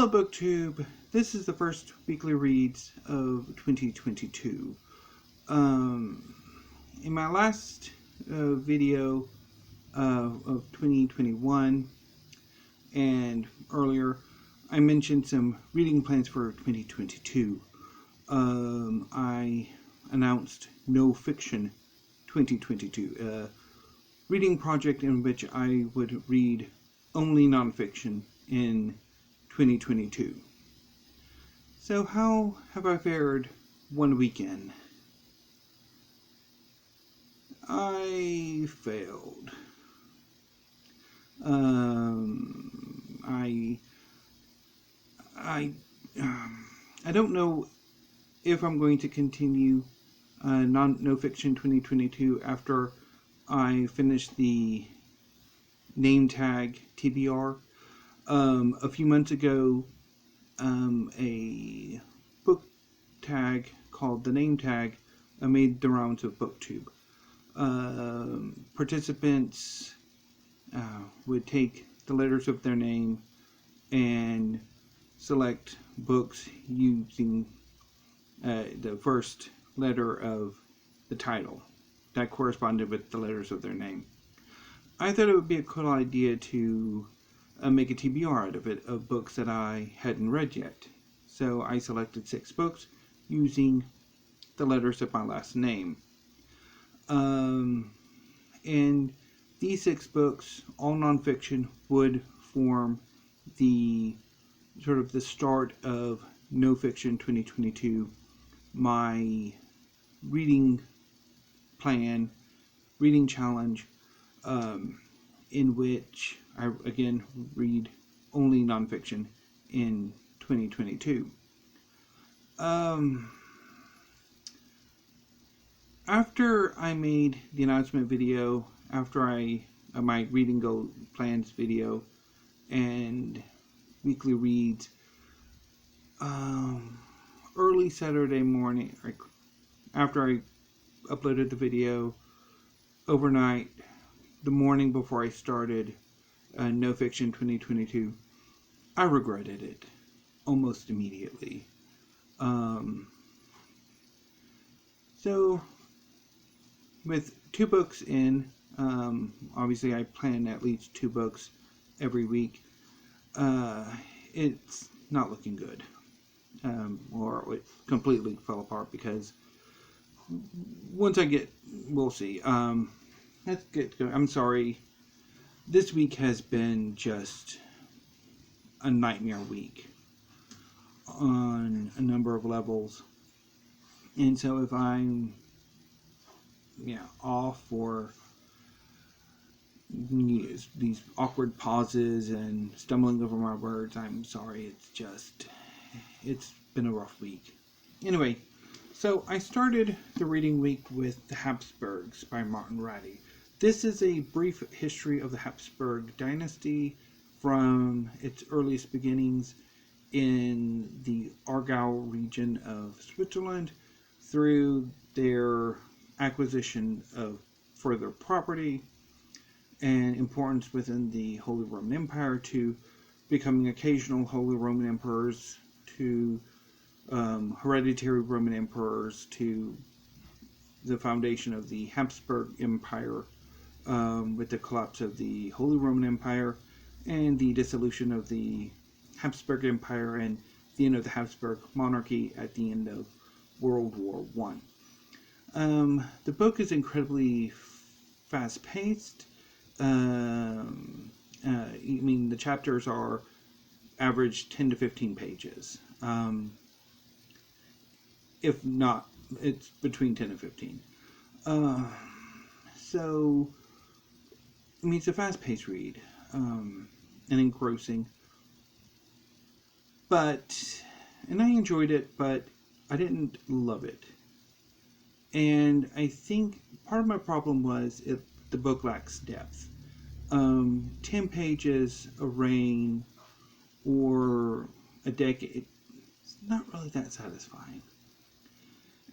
Hello BookTube, this is the first weekly reads of 2022. In my last video of 2021 and earlier, I mentioned some reading plans for 2022. I announced No Fiction 2022, a reading project in which I would read only nonfiction in 2022. So how have I fared one weekend? I failed. I don't know if I'm going to continue No Fiction 2022 after I finish the name tag TBR. A few months ago, a book tag called the name tag made the rounds of BookTube. Participants would take the letters of their name and select books using the first letter of the title that corresponded with the letters of their name. I thought it would be a cool idea to make a TBR out of it, of books that I hadn't read yet. So I selected 6 books using the letters of my last name. And these 6 books, all nonfiction, would form the sort of the start of No Fiction 2022, my reading plan, reading challenge, in which I again read only nonfiction in 2022. After I made the announcement video, after my reading goal plans video and weekly reads, early Saturday morning, after I uploaded the video, overnight, the morning before I started No Fiction 2022, I regretted it almost immediately. So, with 2 books in, obviously I plan at least 2 books every week, it's not looking good. Or it completely fell apart because once I get, we'll see. Let's get going. I'm sorry. This week has been just a nightmare week on a number of levels. And so if I'm off for these awkward pauses and stumbling over my words, I'm sorry. It's been a rough week. Anyway, so I started the reading week with The Habsburgs by Martyn Rady. This is a brief history of the Habsburg Dynasty from its earliest beginnings in the Aargau region of Switzerland through their acquisition of further property and importance within the Holy Roman Empire to becoming occasional Holy Roman Emperors to hereditary Roman Emperors to the foundation of the Habsburg Empire with the collapse of the Holy Roman Empire and the dissolution of the Habsburg Empire and the end of the Habsburg monarchy at the end of World War I. The book is incredibly fast-paced. The chapters are average 10 to 15 pages. If not, it's between 10 and 15. So, it's a fast-paced read, and engrossing. And I enjoyed it, but I didn't love it. And I think part of my problem was the book lacks depth. 10 pages, a reign, or a decade, it's not really that satisfying.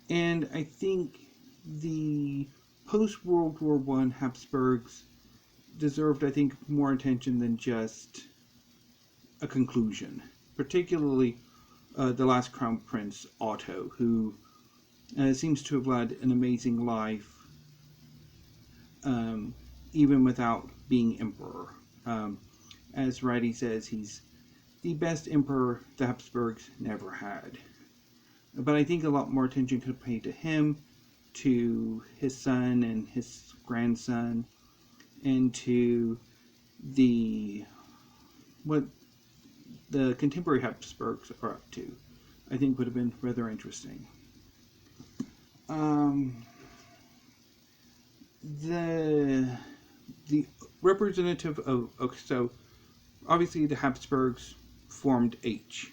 And I think the post-World War I Habsburgs deserved, I think, more attention than just a conclusion. particularly the last crown prince, Otto, who seems to have led an amazing life, even without being emperor. As Rady says, he's the best emperor the Habsburgs never had. But I think a lot more attention could be paid to him, to his son and his grandson, and to what the contemporary Habsburgs are up to. I think would have been rather interesting. The representative of, so obviously the Habsburgs formed H.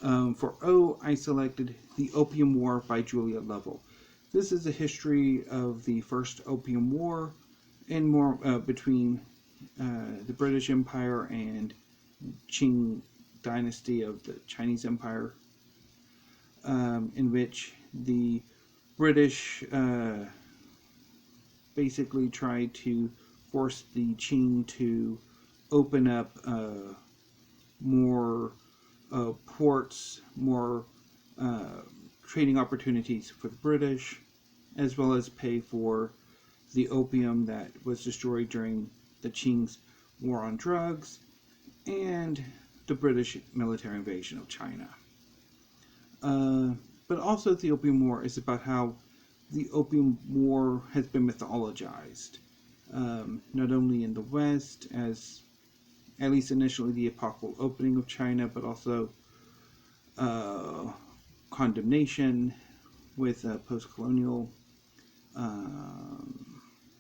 For O, I selected The Opium War by Julia Lovell. This is a history of the First Opium War and more between the British Empire and Qing Dynasty of the Chinese Empire, in which the British basically tried to force the Qing to open up more ports, more trading opportunities for the British, as well as pay for the opium that was destroyed during the Qing's war on drugs and the British military invasion of China. But also the Opium War is about how the Opium War has been mythologized, not only in the West as at least initially the epochal opening of China, but also condemnation with post-colonial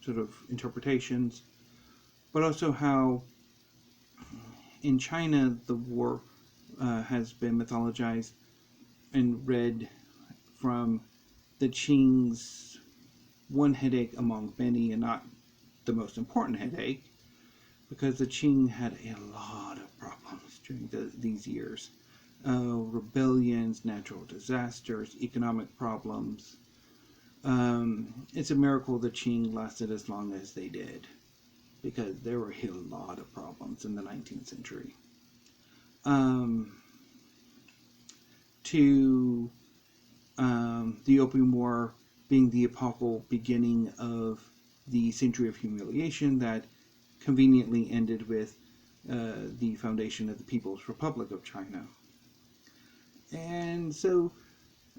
sort of interpretations, but also how in China the war has been mythologized and read from the Qing's one headache among many, and not the most important headache, because the Qing had a lot of problems during these years. Rebellions, natural disasters, economic problems. It's a miracle the Qing lasted as long as they did, because there were a lot of problems in the 19th century. The Opium War being the epochal beginning of the Century of Humiliation that conveniently ended with the foundation of the People's Republic of China. And so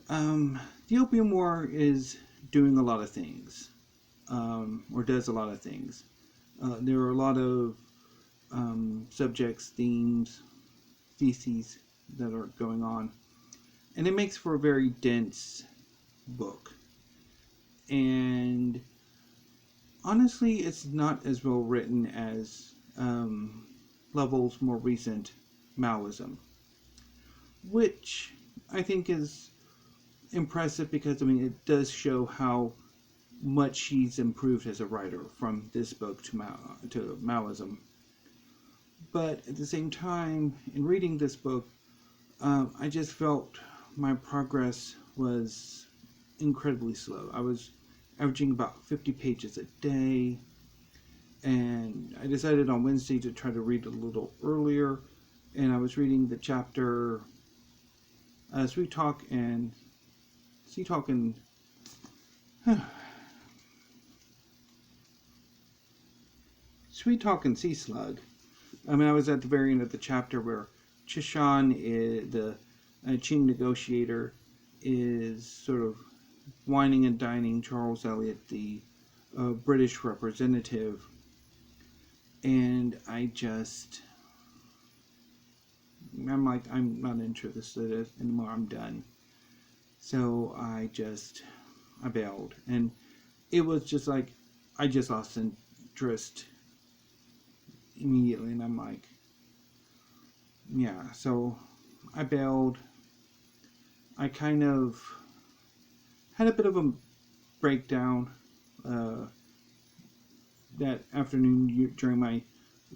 the Opium War is doing a lot of things, or does a lot of things. There are a lot of subjects, themes, theses that are going on, and it makes for a very dense book. And honestly, it's not as well written as Lovell's more recent Maoism, which I think is impressive because, I mean, it does show how much he's improved as a writer from this book to Maoism. But at the same time, in reading this book, I just felt my progress was incredibly slow. I was averaging about 50 pages a day, and I decided on Wednesday to try to read a little earlier, and I was reading the chapter Sweet Talk and Sea Slug. I mean, I was at the very end of the chapter where Chishan, the Qing negotiator, is sort of whining and dining Charles Eliot, the British representative, and I'm like, I'm not interested anymore, I'm done. So I bailed, and it was just like, I just lost interest immediately, and I'm like, yeah, so I bailed. I kind of had a bit of a breakdown that afternoon during my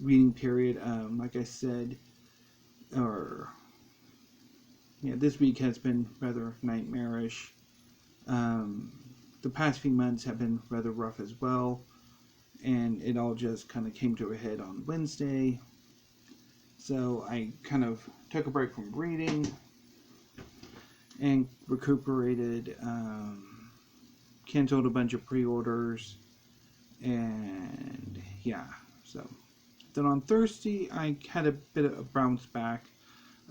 reading period. Like I said, this week has been rather nightmarish. The past few months have been rather rough as well, and it all just kind of came to a head on Wednesday. So I kind of took a break from reading and recuperated, canceled a bunch of pre-orders, and yeah, so then on Thursday I had a bit of a bounce back.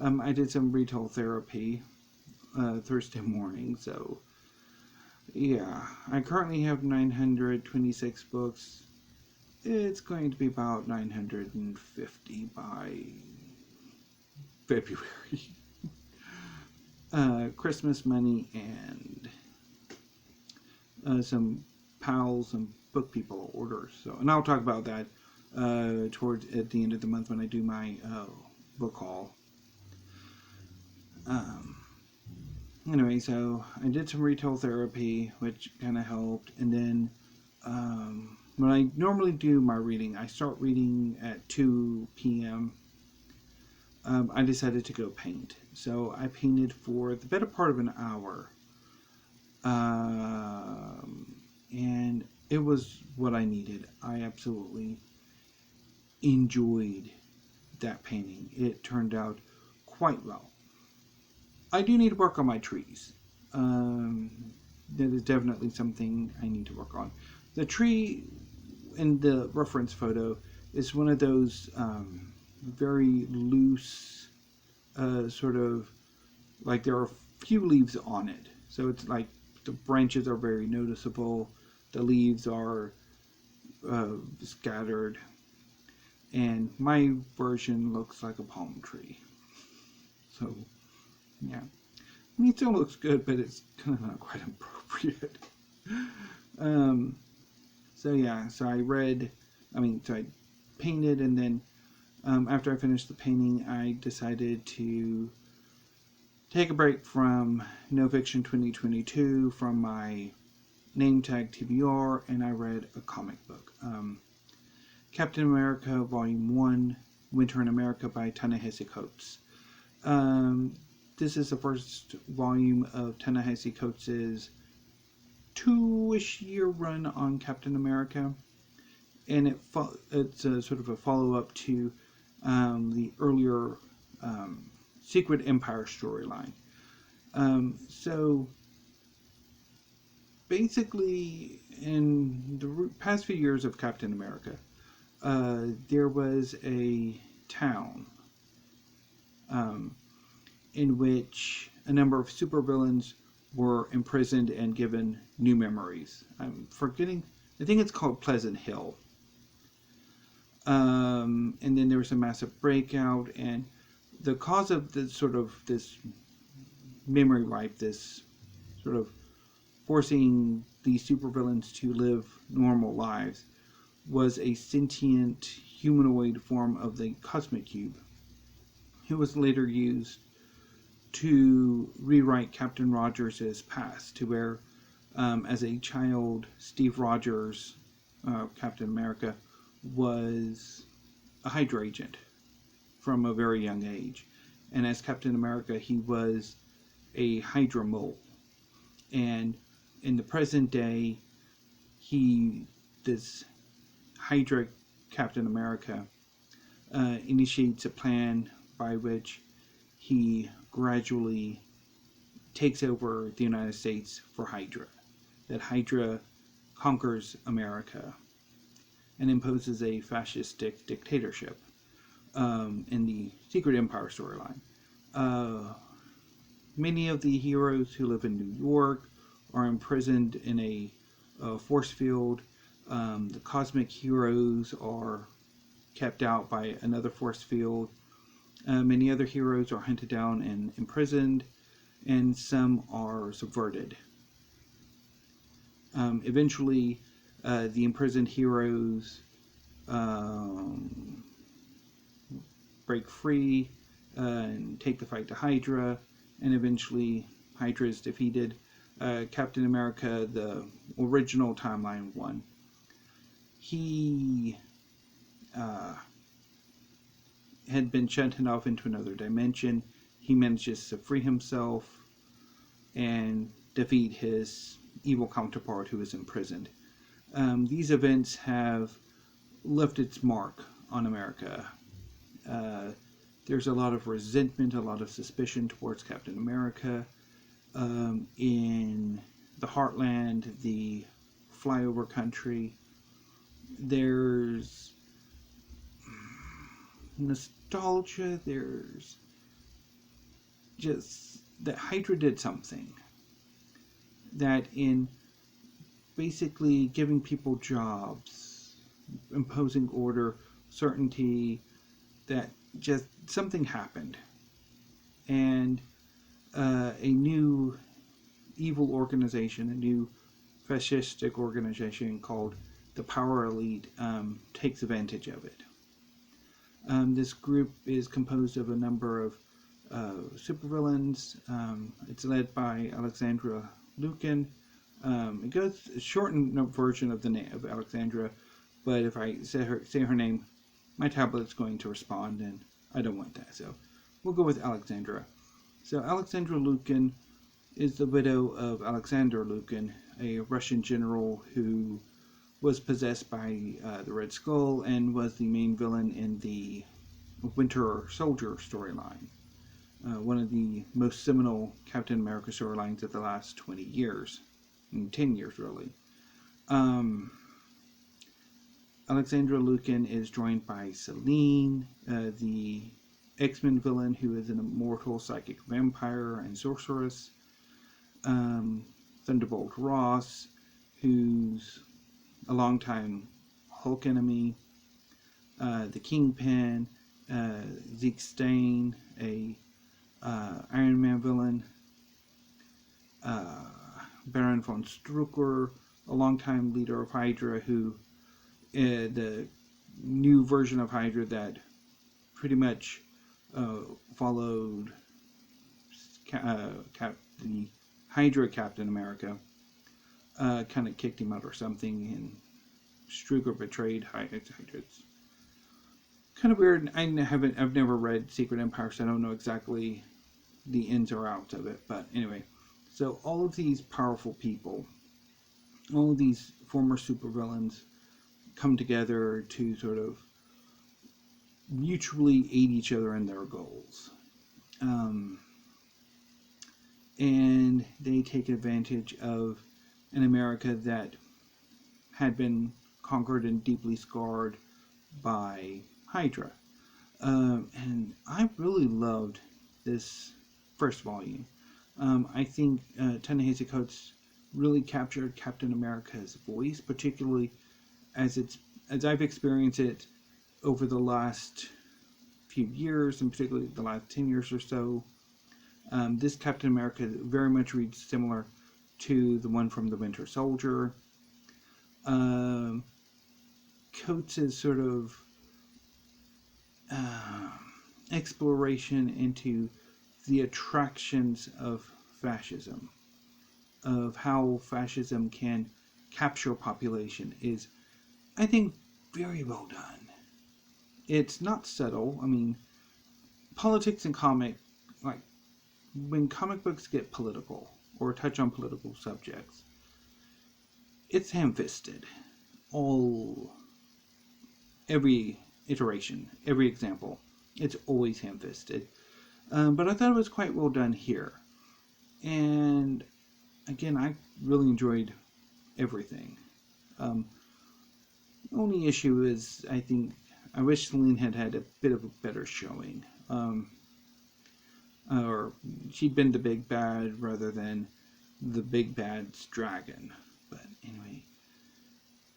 I did some retail therapy Thursday morning, so yeah, I currently have 926 books. It's going to be about 950 by February. Christmas money and some pals and book people orders. So, and I'll talk about that towards at the end of the month when I do my book haul. Anyway, so I did some retail therapy, which kind of helped, and then when I normally do my reading, I start reading at 2 p.m. I decided to go paint. So I painted for the better part of an hour. And it was what I needed. I absolutely enjoyed that painting. It turned out quite well. I do need to work on my trees. That is definitely something I need to work on. The tree in the reference photo is one of those very loose, sort of, like there are few leaves on it. So it's like the branches are very noticeable. The leaves are scattered. And my version looks like a palm tree. So, yeah. I mean, it still looks good, but it's kind of not quite appropriate. So yeah, so I painted, and then after I finished the painting, I decided to take a break from No Fiction 2022, from my name tag TBR, and I read a comic book. Captain America Volume 1, Winter in America by Ta-Nehisi Coates. This is the first volume of Ta-Nehisi Coates' 2-ish year run on Captain America, and it's a sort of a follow-up to the earlier Secret Empire storyline. So basically, in the past few years of Captain America, there was a town in which a number of supervillains were imprisoned and given new memories. I'm forgetting, I think it's called Pleasant Hill. And then there was a massive breakout, and the cause of this memory wipe, this sort of forcing these supervillains to live normal lives, was a sentient humanoid form of the Cosmic Cube. It was later used to rewrite Captain Rogers' past, to where, as a child, Steve Rogers, Captain America, was a Hydra agent from a very young age. And as Captain America, he was a Hydra mole. And in the present day, this Hydra Captain America, initiates a plan by which he gradually takes over the United States for Hydra. That Hydra conquers America and imposes a fascistic dictatorship in the Secret Empire storyline. Many of the heroes who live in New York are imprisoned in a force field. The cosmic heroes are kept out by another force field. Many other heroes are hunted down and imprisoned, and some are subverted. Eventually, the imprisoned heroes break free and take the fight to Hydra, and eventually Hydra is defeated. Captain America, the original timeline one, he had been shunted off into another dimension. He manages to free himself and defeat his evil counterpart who is imprisoned. These events have left its mark on America. there's a lot of resentment, a lot of suspicion towards Captain America. In the Heartland, the flyover country, there's nostalgia, there's just that Hydra did something. That in basically giving people jobs, imposing order, certainty, that just something happened. And a new evil organization, a new fascistic organization called the Power Elite takes advantage of it. This group is composed of a number of supervillains. It's led by Alexandra Lukin. It goes a shortened version of the name of Alexandra, but if I say her name, my tablet's going to respond, and I don't want that. So we'll go with Alexandra. So Alexandra Lukin is the widow of Alexander Lukin, a Russian general who was possessed by the Red Skull and was the main villain in the Winter Soldier storyline. One of the most seminal Captain America storylines of the last 20 years. 10 years, really. Alexandra Lukin is joined by Selene, the X-Men villain who is an immortal psychic vampire and sorceress. Thunderbolt Ross, who's a longtime Hulk enemy. The Kingpin, Zeke Stane, a Iron Man villain. Baron von Strucker, a longtime leader of Hydra, who the new version of Hydra that pretty much followed the Hydra Captain America, kind of kicked him out or something, and Strucker betrayed Hydra. It's kind of weird. I've never read Secret Empire, so I don't know exactly the ins or outs of it. But anyway, so all of these powerful people, all of these former supervillains, come together to sort of mutually aid each other in their goals. And they take advantage of an America that had been conquered and deeply scarred by Hydra. And I really loved this first volume. I think Ta-Nehisi Coates really captured Captain America's voice, particularly as I've experienced it over the last few years, and particularly the last 10 years or so. This Captain America very much reads similar to the one from the Winter Soldier. Coates' sort of exploration into the attractions of fascism, of how fascism can capture a population, is, I think, very well done. It's not subtle. I mean, politics and when comic books get political or touch on political subjects, it's ham-fisted. Every iteration, every example, it's always ham-fisted. But I thought it was quite well done here. And again, I really enjoyed everything. The only issue is, I wish Selene had a bit of a better showing. Or she'd been the big bad rather than the big bad's dragon. But anyway,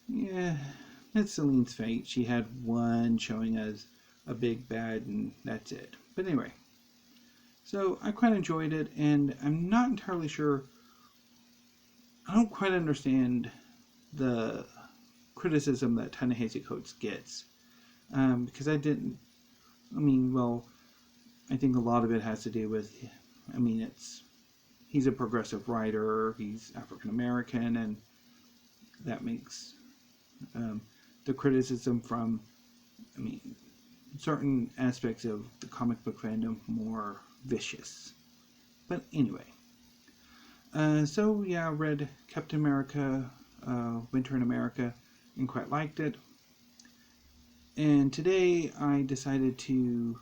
yeah, that's Selene's fate. She had one showing as a big bad, and that's it. But anyway, so I quite enjoyed it, and I'm not entirely sure. I don't quite understand the criticism that Ta-Nehisi Coates gets, because I think a lot of it has to do with, he's a progressive writer, he's African American, and that makes the criticism from, certain aspects of the comic book fandom more vicious. But anyway, so yeah, I read Captain America, Winter in America, and quite liked it. And today I decided to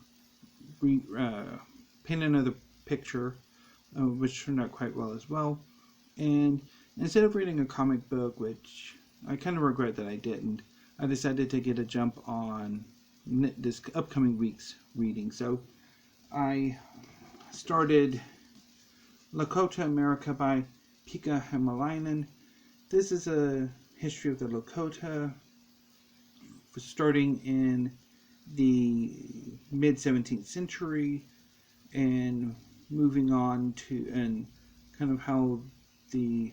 paint another picture, which turned out quite well as well. And instead of reading a comic book, which I kind of regret that I didn't, I decided to get a jump on this upcoming week's reading. So I started Lakota America by Pekka Hamalainen. This is a history of the Lakota starting in the mid-17th century and moving on to, and kind of how the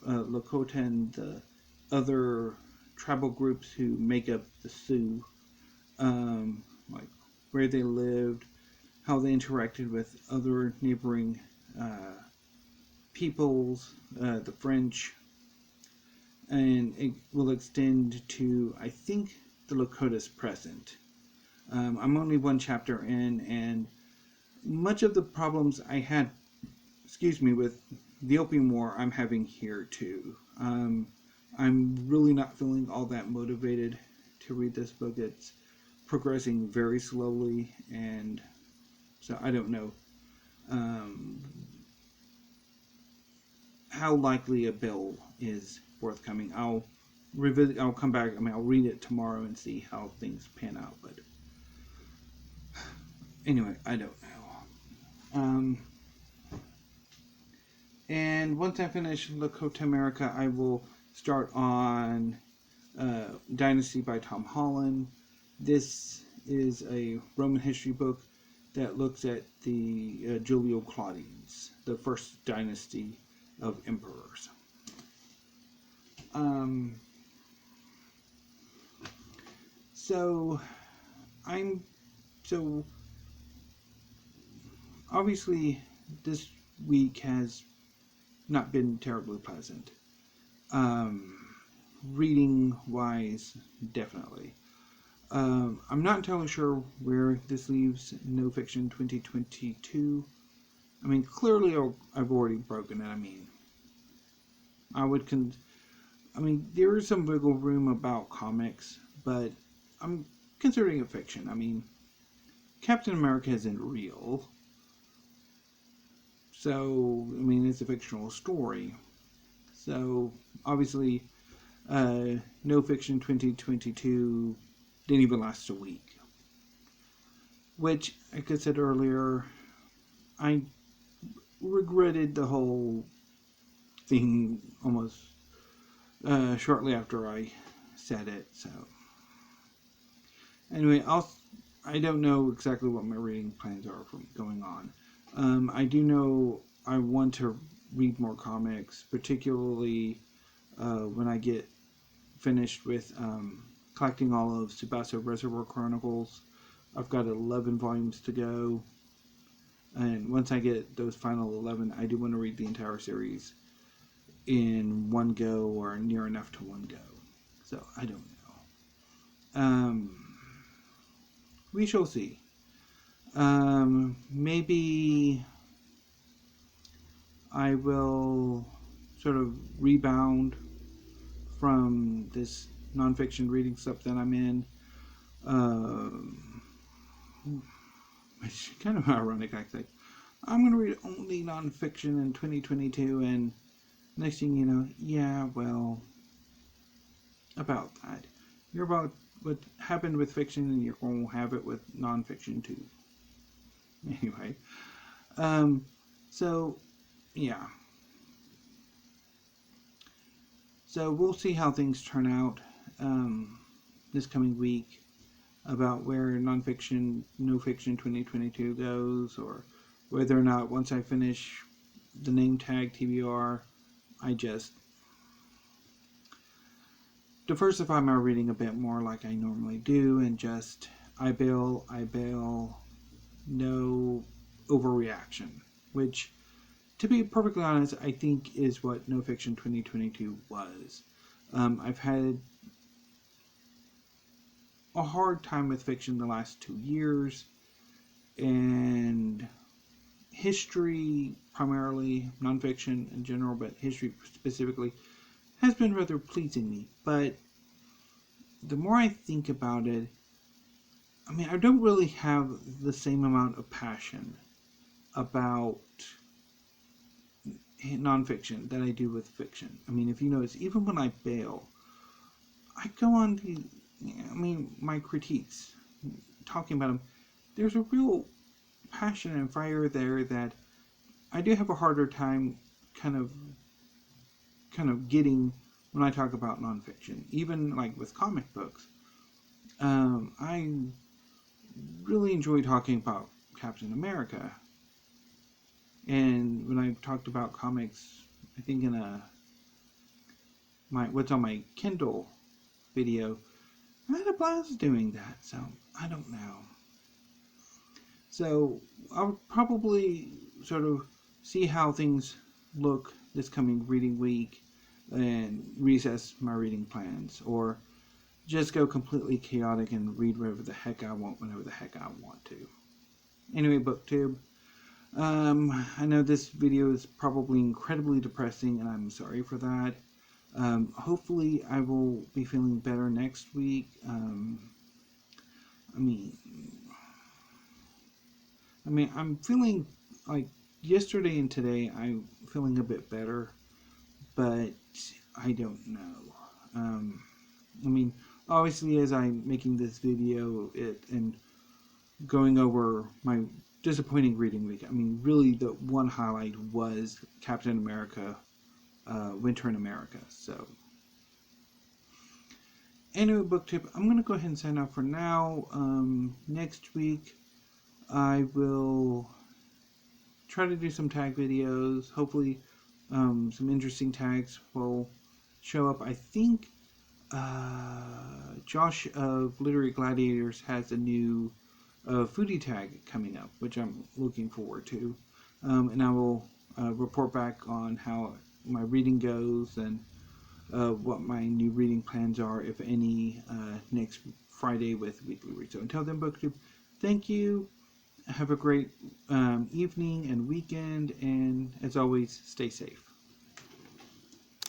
Lakota and the other tribal groups who make up the Sioux, like where they lived, how they interacted with other neighboring peoples, the French, and it will extend to, I think, the Lakota's present. I'm only one chapter in, and much of the problems I had, with the Opium War, I'm having here too. I'm really not feeling all that motivated to read this book. It's progressing very slowly, and so I don't know how likely a bill is forthcoming. I'll come back. I'll read it tomorrow and see how things pan out. But anyway, I don't know. And once I finish Lakota America, I will start on Dynasty by Tom Holland. This is a Roman history book that looks at the Julio Claudians, the first dynasty of emperors. So obviously this week has not been terribly pleasant. Reading wise, definitely. I'm not entirely sure where this leaves No Fiction 2022. Clearly I've already broken it. There is some wiggle room about comics, but I'm considering it fiction. Captain America isn't real. So, it's a fictional story. So, obviously, No Fiction 2022 didn't even last a week. Which, like I said earlier, I regretted the whole thing almost shortly after I said it. So, anyway, I don't know exactly what my reading plans are from going on. I do know I want to read more comics, particularly when I get finished with collecting all of Tsubasa Reservoir Chronicles. I've got 11 volumes to go, and once I get those final 11, I do want to read the entire series in one go, or near enough to one go. So, I don't know. We shall see. Maybe I will sort of rebound from this nonfiction reading stuff that I'm in. Which is kind of ironic, I think. I'm going to read only nonfiction in 2022, and next thing you know, about that. You're about what happened with fiction, and you're going to have it with nonfiction too. Anyway, so we'll see how things turn out this coming week about where nonfiction, no fiction 2022 goes, or whether or not once I finish the name tag TBR, I just diversify my reading a bit more like I normally do, and just I bail, no overreaction, which, to be perfectly honest, I think is what No Fiction 2022 was. I've had a hard time with fiction the last 2 years, and history primarily, nonfiction in general, but history specifically, has been rather pleasing me. But the more I think about it, I mean, I don't really have the same amount of passion about nonfiction that I do with fiction. I mean, if you notice, even when I bail, I go on the, I mean, my critiques, talking about them. There's a real passion and fire there that I do have a harder time kind of getting when I talk about nonfiction. Even like with comic books, I really enjoy talking about Captain America. And when I talked about comics, I think in my what's on my Kindle video, I had a blast doing that. So I don't know. So I'll probably sort of see how things look this coming reading week and reassess my reading plans, or just go completely chaotic and read whatever the heck I want whenever the heck I want to. Anyway, BookTube, I know this video is probably incredibly depressing, and I'm sorry for that. Hopefully I will be feeling better next week. I mean, I'm feeling like yesterday and today I'm feeling a bit better, but I don't know. I mean, obviously as I'm making this video and going over my disappointing reading week, I mean, really the one highlight was Captain America, Winter in America. So, anyway, book tip, I'm going to go ahead and sign off for now. Next week, I will try to do some tag videos. Hopefully, some interesting tags will show up. I think Josh of Literary Gladiators has a new foodie tag coming up, which I'm looking forward to. And I will report back on how my reading goes and what my new reading plans are, if any, next Friday with Weekly Read. So until then, BookTube, thank you. Have a great evening and weekend, and as always, stay safe.